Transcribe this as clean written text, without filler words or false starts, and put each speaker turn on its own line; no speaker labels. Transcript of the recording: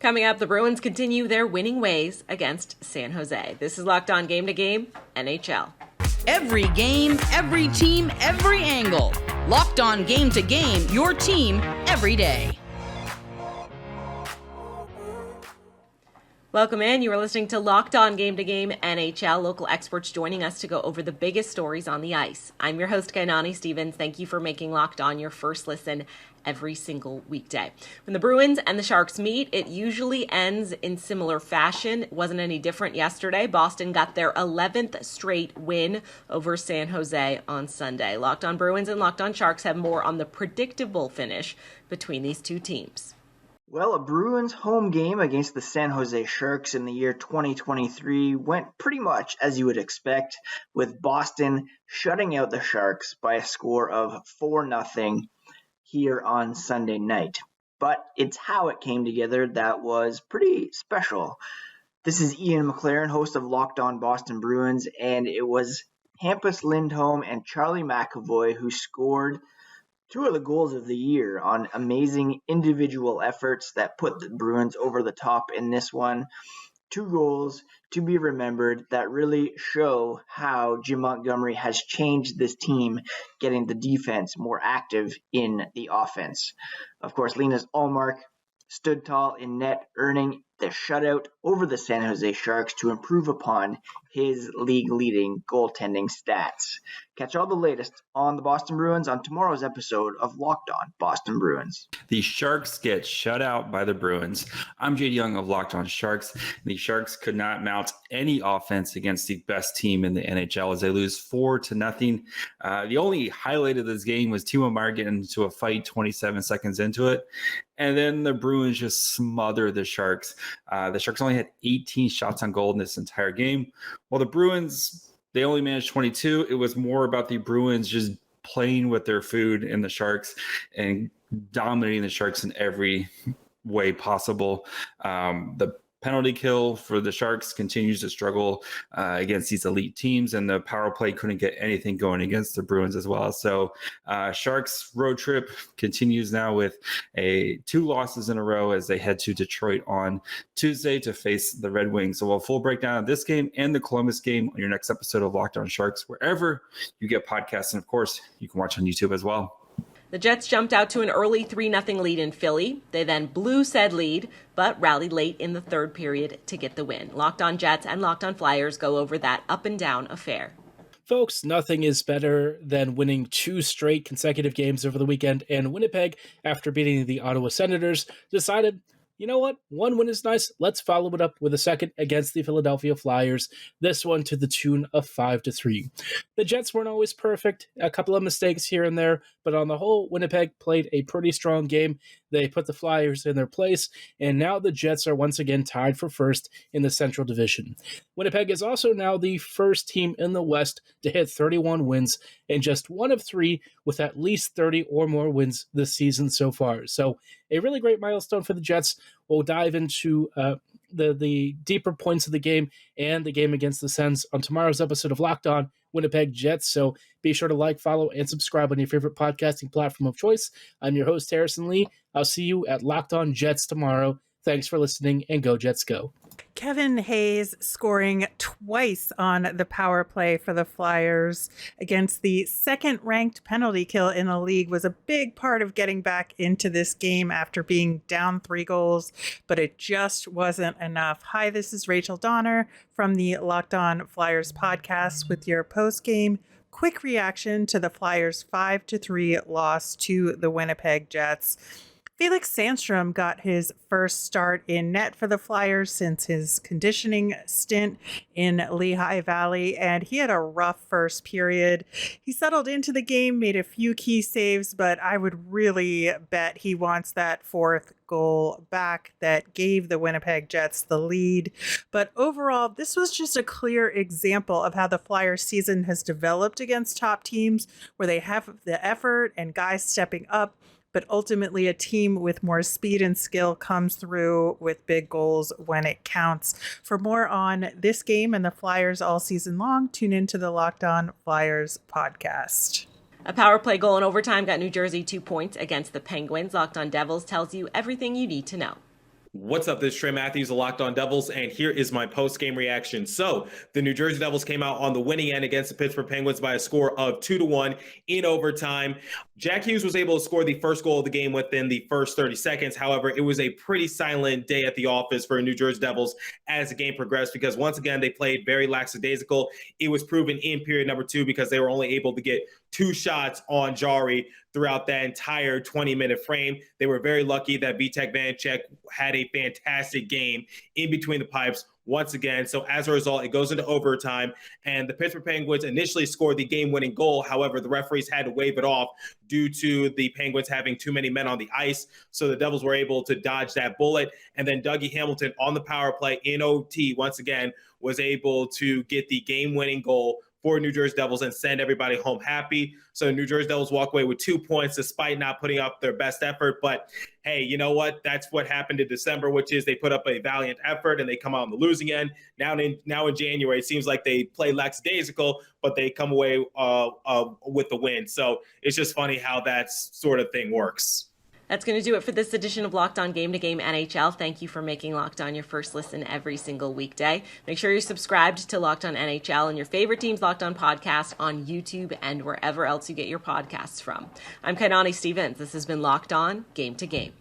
Coming up, the Bruins continue their winning ways against San Jose. This is Locked On Game to Game NHL.
Every game, every team, every angle. Locked On Game to Game, your team every day.
Welcome in. You are listening to Locked On Game to Game NHL. Local experts joining us to go over the biggest stories on the ice. I'm your host, Kainani Stevens. Thank you for making Locked On your first listen every single weekday. When the Bruins and the Sharks meet, it usually ends in similar fashion. It wasn't any different yesterday. Boston got their 11th straight win over San Jose on Sunday. Locked On Bruins and Locked On Sharks have more on the predictable finish between these two teams.
Well, a Bruins home game against the San Jose Sharks in the year 2023 went pretty much as you would expect, with Boston shutting out the Sharks by a score of 4-0 here on Sunday night. But it's how it came together that was pretty special. This is Ian McLaren, host of Locked On Boston Bruins, and it was Hampus Lindholm and Charlie McAvoy who scored two of the goals of the year on amazing individual efforts that put the Bruins over the top in this one. Two goals to be remembered that really show how Jim Montgomery has changed this team, getting the defense more active in the offense. Of course, Linus Ullmark stood tall in net, earning the shutout over the San Jose Sharks to improve upon his league-leading goaltending stats. Catch all the latest on the Boston Bruins on tomorrow's episode of Locked On Boston Bruins.
The Sharks get shut out by the Bruins. I'm Jade Young of Locked On Sharks. The Sharks could not mount any offense against the best team in the NHL as they lose 4-0. The only highlight of this game was Timo Meier getting into a fight 27 seconds into it. And then the Bruins just smother the Sharks. The Sharks only had 18 shots on goal in this entire game. While the Bruins, they only managed 22. It was more about the Bruins just playing with their food and the Sharks and dominating the Sharks in every way possible. The penalty kill for the Sharks continues to struggle against these elite teams, and the power play couldn't get anything going against the Bruins as well. So Sharks road trip continues now with 2 losses in a row as they head to Detroit on Tuesday to face the Red Wings. So we'll full breakdown of this game and the Columbus game on your next episode of Locked On Sharks, wherever you get podcasts. And of course, you can watch on YouTube as well.
The Jets jumped out to an early 3-0 lead in Philly. They then blew said lead, but rallied late in the third period to get the win. Locked On Jets and Locked On Flyers go over that up-and-down affair.
Folks, nothing is better than winning 2 straight consecutive games over the weekend, and Winnipeg, after beating the Ottawa Senators, decided, you know what? 1 win is nice. Let's follow it up with a second against the Philadelphia Flyers, this one to the tune of 5-3. The Jets weren't always perfect, a couple of mistakes here and there, but on the whole, Winnipeg played a pretty strong game. They put the Flyers in their place, and now the Jets are once again tied for first in the Central Division. Winnipeg is also now the first team in the West to hit 31 wins, and just one of 3 with at least 30 or more wins this season so far. So a really great milestone for the Jets. We'll dive into the deeper points of the game and the game against the Sens on tomorrow's episode of Locked On Winnipeg Jets. So be sure to like, follow, and subscribe on your favorite podcasting platform of choice. I'm your host, Harrison Lee. I'll see you at Locked On Jets tomorrow. Thanks for listening, and go Jets go.
Kevin Hayes scoring twice on the power play for the Flyers against the second-ranked penalty kill in the league was a big part of getting back into this game after being down 3 goals, but it just wasn't enough. Hi, this is Rachel Donner from the Locked On Flyers podcast with your post-game quick reaction to the Flyers' 5-3 loss to the Winnipeg Jets. Felix Sandstrom got his first start in net for the Flyers since his conditioning stint in Lehigh Valley, and he had a rough first period. He settled into the game, made a few key saves, but I would really bet he wants that 4th goal back that gave the Winnipeg Jets the lead. But overall, this was just a clear example of how the Flyers season has developed against top teams, where they have the effort and guys stepping up, but ultimately a team with more speed and skill comes through with big goals when it counts. For more on this game and the Flyers all season long, tune into the Locked On Flyers podcast.
A power play goal in overtime got New Jersey 2 points against the Penguins. Locked On Devils tells you everything you need to know.
What's up? This is Trey Matthews of Locked On Devils, and here is my post-game reaction. So, the New Jersey Devils came out on the winning end against the Pittsburgh Penguins by a score of 2-1 in overtime. Jack Hughes was able to score the first goal of the game within the first 30 seconds. However, it was a pretty silent day at the office for New Jersey Devils as the game progressed because, once again, they played very lackadaisical. It was proven in period number 2 because they were only able to get 2 shots on Jari throughout that entire 20-minute frame. They were very lucky that Vitek Vanecek had a fantastic game in between the pipes once again. So as a result, it goes into overtime, and the Pittsburgh Penguins initially scored the game-winning goal. However, the referees had to wave it off due to the Penguins having too many men on the ice. So the Devils were able to dodge that bullet. And then Dougie Hamilton on the power play in OT once again was able to get the game-winning goal for New Jersey Devils and send everybody home happy. So New Jersey Devils walk away with 2 points despite not putting up their best effort. But hey, you know what? That's what happened in December, which is they put up a valiant effort and they come out on the losing end. Now in January, it seems like they play lackadaisical, but they come away with the win. So it's just funny how that sort of thing works.
That's going to do it for this edition of Locked On Game to Game NHL. Thank you for making Locked On your first listen every single weekday. Make sure you're subscribed to Locked On NHL and your favorite team's Locked On podcast on YouTube and wherever else you get your podcasts from. I'm Kainani Stevens. This has been Locked On Game to Game.